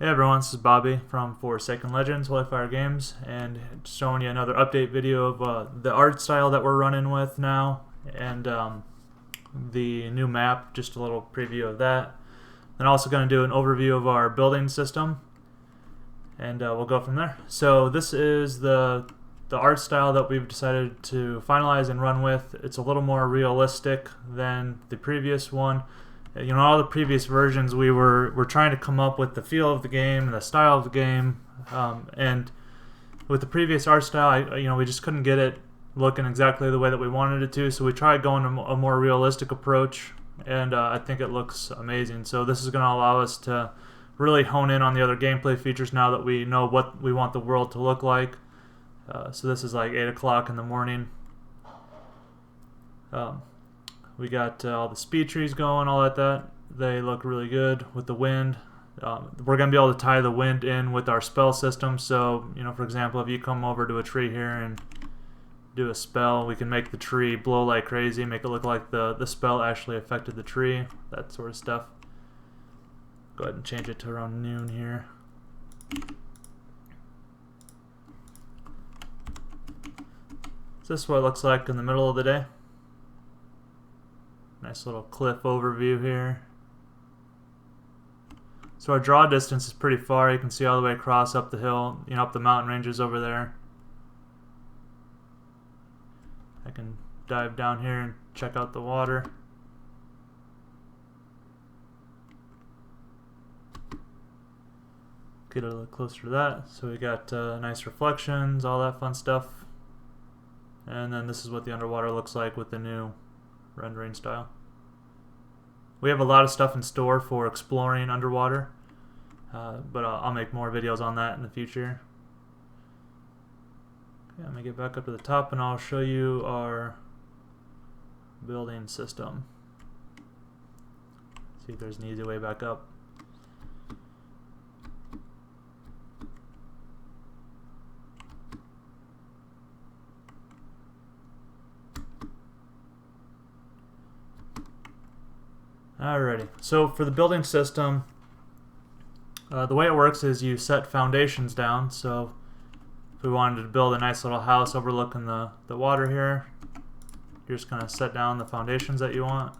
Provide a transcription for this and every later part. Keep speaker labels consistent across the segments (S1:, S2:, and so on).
S1: Hey everyone, this is Bobby from Forsaken Legends, Holy Fire Games, and showing you another update video of the art style that we're running with now, and the new map, just a little preview of that. And also going to do an overview of our building system, and we'll go from there. So this is the art style that we've decided to finalize and run with. It's a little more realistic than the previous one. You know, all the previous versions we were trying to come up with the feel of the game and the style of the game, and with the previous art style, we just couldn't get it looking exactly the way that we wanted it to. So we tried going a more realistic approach, and I think it looks amazing. So this is going to allow us to really hone in on the other gameplay features now that we know what we want the world to look like. So this is like 8 o'clock in the morning. We got all the speed trees going, all that. They look really good with the wind. We're going to be able to tie the wind in with our spell system. So, for example, if you come over to a tree here and do a spell, we can make the tree blow like crazy, make it look like the spell actually affected the tree, that sort of stuff. Go ahead and change it to around noon here. So this is what it looks like in the middle of the day. Nice little cliff overview here. So our draw distance is pretty far. You can see all the way across up the hill, up the mountain ranges over there. I can dive down here and check out the water. Get a little closer to that. So we got nice reflections, all that fun stuff. And then this is what the underwater looks like with the new rendering style. We have a lot of stuff in store for exploring underwater, but I'll make more videos on that in the future. Okay, let me get back up to the top and I'll show you our building system. See if there's an easy way back up. Alrighty, so for the building system, the way it works is you set foundations down. So if we wanted to build a nice little house overlooking the water here, you're just going to set down the foundations that you want.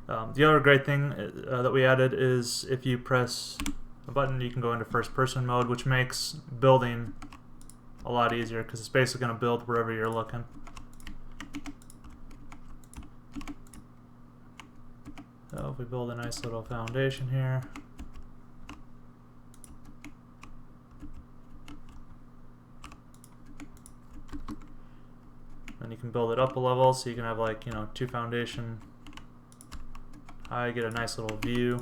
S1: The other great thing that we added is if you press a button, you can go into first person mode, which makes building a lot easier because it's basically going to build wherever you're looking. So if we build a nice little foundation here, then you can build it up a level, so you can have like, 2 foundation high, get a nice little view.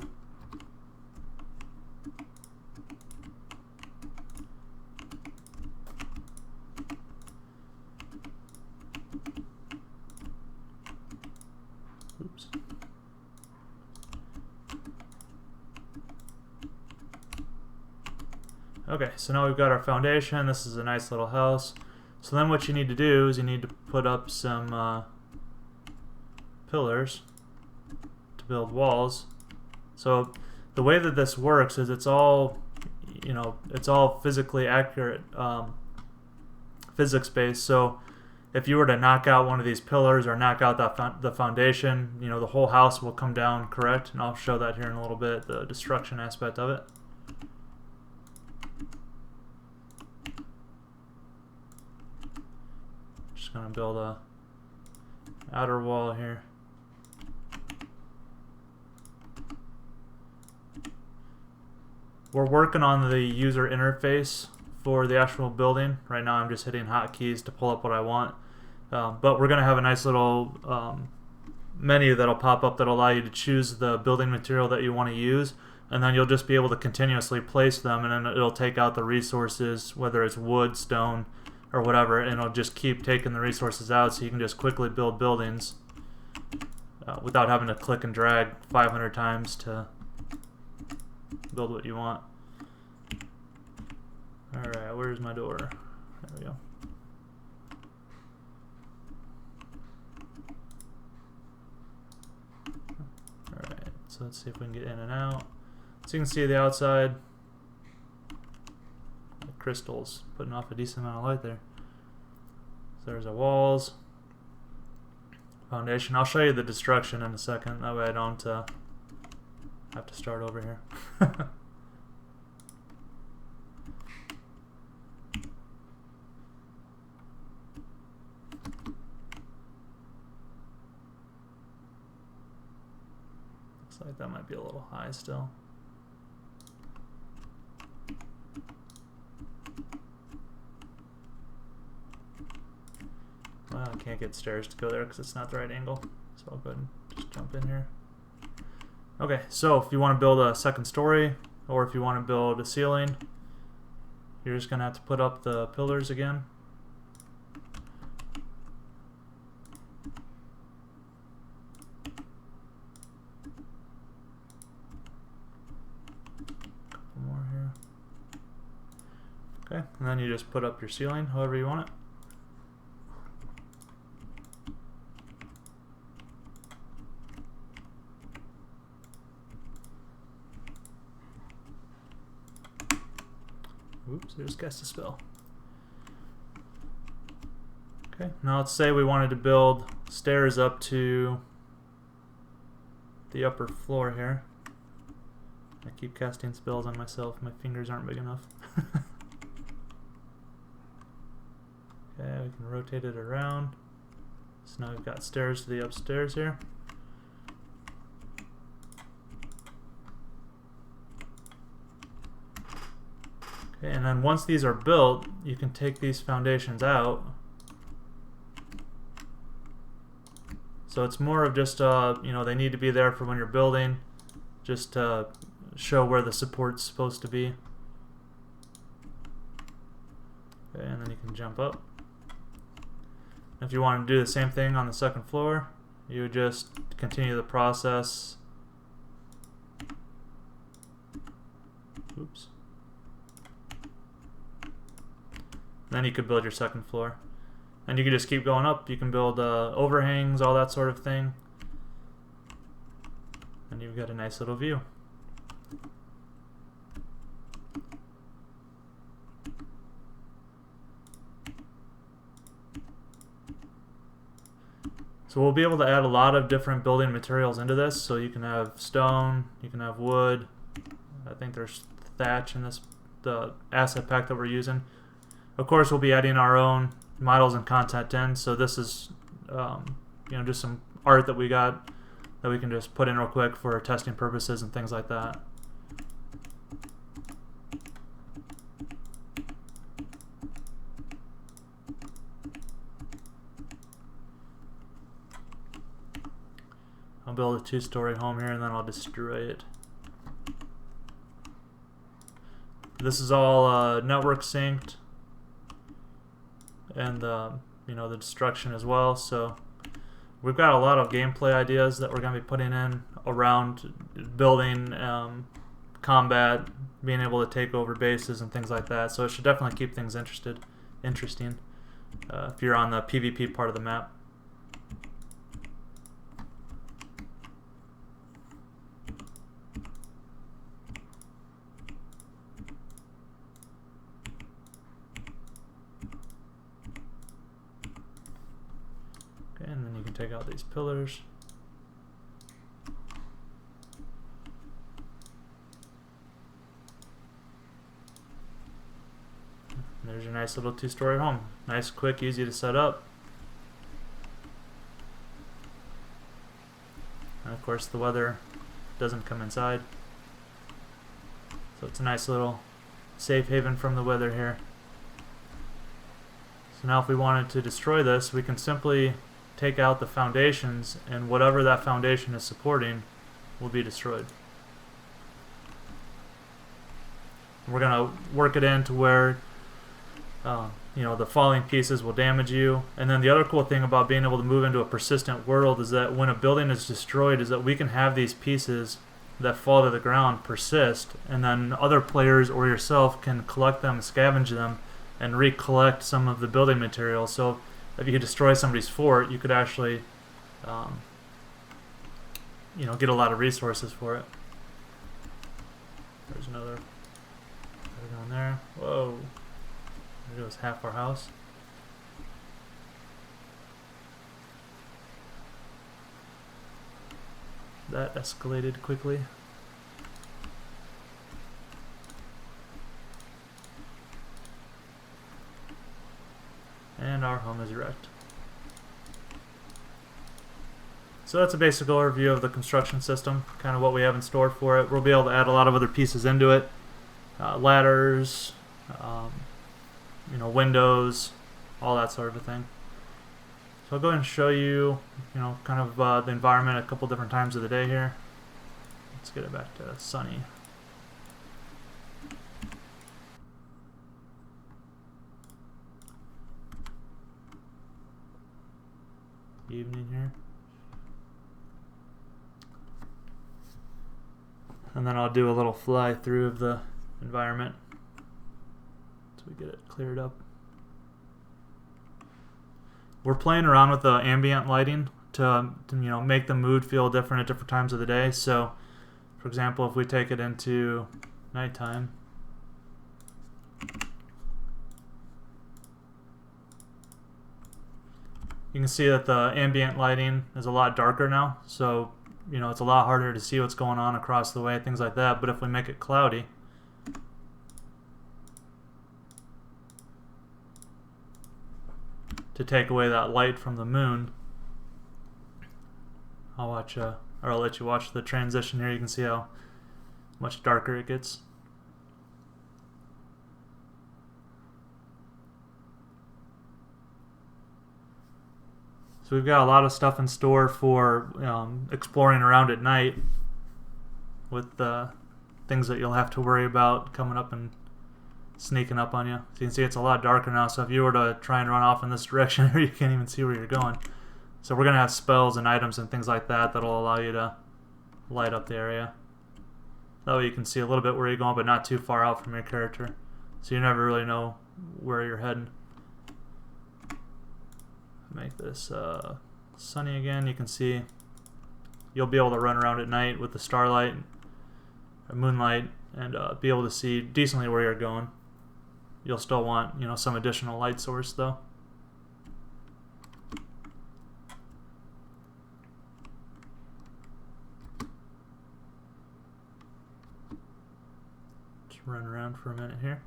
S1: Oops. Okay, so now we've got our foundation. This is a nice little house. So then what you need to do is you need to put up some pillars to build walls. So the way that this works is it's all, it's all physically accurate, physics-based. So if you were to knock out one of these pillars or knock out the foundation, the whole house will come down correct. And I'll show that here in a little bit, the destruction aspect of it. Just going to build a outer wall here. We're working on the user interface for the actual building. Right now I'm just hitting hotkeys to pull up what I want. But we're going to have a nice little menu that'll pop up that'll allow you to choose the building material that you want to use. And then you'll just be able to continuously place them, and then it'll take out the resources, whether it's wood, stone, or whatever, and it'll just keep taking the resources out, so you can just quickly build buildings without having to click and drag 500 times to build what you want. Alright, where's my door? There we go. Alright, so let's see if we can get in and out. So you can see the outside, crystals, putting off a decent amount of light there. So there's our walls. Foundation. I'll show you the destruction in a second. That way I don't have to start over here. Looks like that might be a little high still. Well, I can't get stairs to go there because it's not the right angle. So I'll go ahead and just jump in here. Okay, so if you want to build a second story, or if you want to build a ceiling, you're just going to have to put up the pillars again. Couple more here. Okay, and then you just put up your ceiling however you want it. Oops, I just cast a spell. Okay, now let's say we wanted to build stairs up to the upper floor here. I keep casting spells on myself, my fingers aren't big enough. Okay, we can rotate it around. So now we've got stairs to the upstairs here. Okay, and then once these are built, you can take these foundations out. So it's more of just, you know, they need to be there for when you're building, just to show where the support's supposed to be. Okay, and then you can jump up. If you want to do the same thing on the second floor, you would just continue the process. Oops. Then you could build your second floor. And you can just keep going up. You can build overhangs, all that sort of thing. And you've got a nice little view. So we'll be able to add a lot of different building materials into this. So you can have stone, you can have wood. I think there's thatch in this, the asset pack that we're using. Of course, we'll be adding our own models and content in. So this is, you know, just some art that we got that we can just put in real quick for testing purposes and things like that. I'll build a 2-story home here and then I'll destroy it. This is all network synced. And you know, the destruction as well. So we've got a lot of gameplay ideas that we're going to be putting in around building, combat, being able to take over bases and things like that. So it should definitely keep things interesting if you're on the PvP part of the map. And then you can take out these pillars. And there's your nice little 2-story home. Nice, quick, easy to set up. And of course the weather doesn't come inside. So it's a nice little safe haven from the weather here. So now if we wanted to destroy this, we can simply take out the foundations, and whatever that foundation is supporting will be destroyed. We're going to work it in to where you know, the falling pieces will damage you. And then the other cool thing about being able to move into a persistent world is that when a building is destroyed is that we can have these pieces that fall to the ground persist, and then other players or yourself can collect them, scavenge them, and recollect some of the building materials. So if you could destroy somebody's fort, you could actually, you know, get a lot of resources for it. There's another down there. Whoa! There goes half our house. That escalated quickly. And our home is wrecked. So that's a basic overview of the construction system, kind of what we have in store for it. We'll be able to add a lot of other pieces into it. Ladders, windows, all that sort of a thing. So I'll go ahead and show you, kind of the environment a couple different times of the day here. Let's get it back to sunny. Evening here. And then I'll do a little fly through of the environment so we get it cleared up. We're playing around with the ambient lighting to make the mood feel different at different times of the day. So, for example, if we take it into nighttime, you can see that the ambient lighting is a lot darker now. So, it's a lot harder to see what's going on across the way, things like that. But if we make it cloudy, to take away that light from the moon, I'll let you watch the transition here. You can see how much darker it gets. So we've got a lot of stuff in store for exploring around at night with things that you'll have to worry about coming up and sneaking up on you. So you can see it's a lot darker now, so if you were to try and run off in this direction, you can't even see where you're going. So we're going to have spells and items and things like that that'll allow you to light up the area. That way you can see a little bit where you're going, but not too far out from your character. So you never really know where you're heading. Make this sunny again. You can see you'll be able to run around at night with the starlight or moonlight and be able to see decently where you're going. You'll still want some additional light source though. Just run around for a minute here.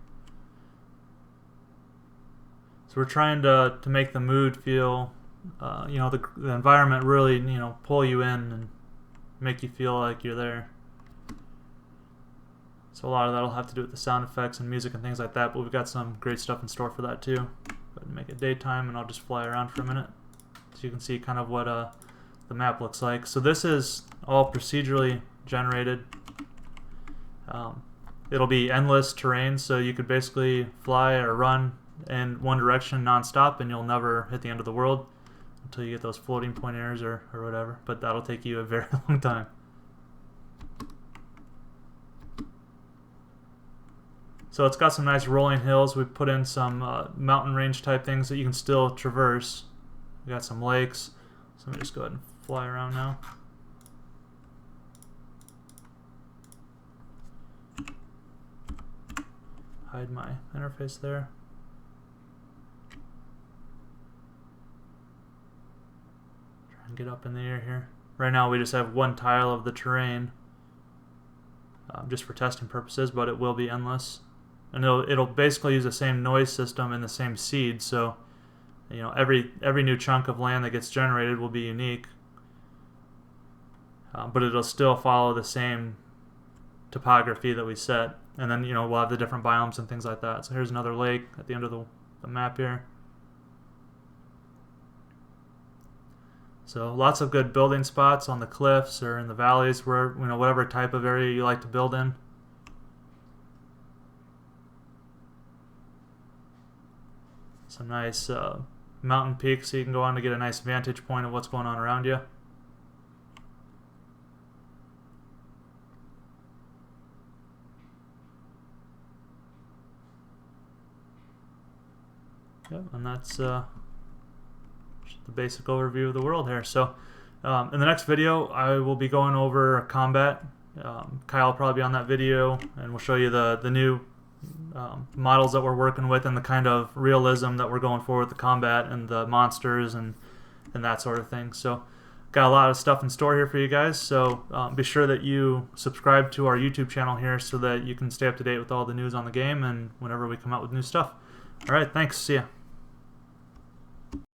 S1: So we're trying to make the mood feel, the environment really, pull you in and make you feel like you're there. So a lot of that will have to do with the sound effects and music and things like that, but we've got some great stuff in store for that too. Go ahead and make it daytime, and I'll just fly around for a minute so you can see kind of what the map looks like. So this is all procedurally generated. It'll be endless terrain, so you could basically fly or run in one direction non-stop, and you'll never hit the end of the world until you get those floating point errors or whatever, but that'll take you a very long time. So it's got some nice rolling hills. We've put in some mountain range type things that you can still traverse. We got some lakes, so let me just go ahead and fly around now. Hide my interface there. Get up in the air here. Right now we just have one tile of the terrain just for testing purposes, but it will be endless, and it'll basically use the same noise system and the same seed, so every new chunk of land that gets generated will be unique, but it'll still follow the same topography that we set, and then we'll have the different biomes and things like that. So here's another lake at the end of the map here. So lots of good building spots on the cliffs or in the valleys, where whatever type of area you like to build in. Some nice mountain peaks so you can go on to get a nice vantage point of what's going on around you. Yep, and that's the basic overview of the world here. So in the next video I will be going over combat. Kyle will probably be on that video, and we'll show you the new models that we're working with and the kind of realism that we're going for with the combat and the monsters and that sort of thing. So got a lot of stuff in store here for you guys, so be sure that you subscribe to our YouTube channel here so that you can stay up to date with all the news on the game and whenever we come out with new stuff. Alright, thanks, see ya.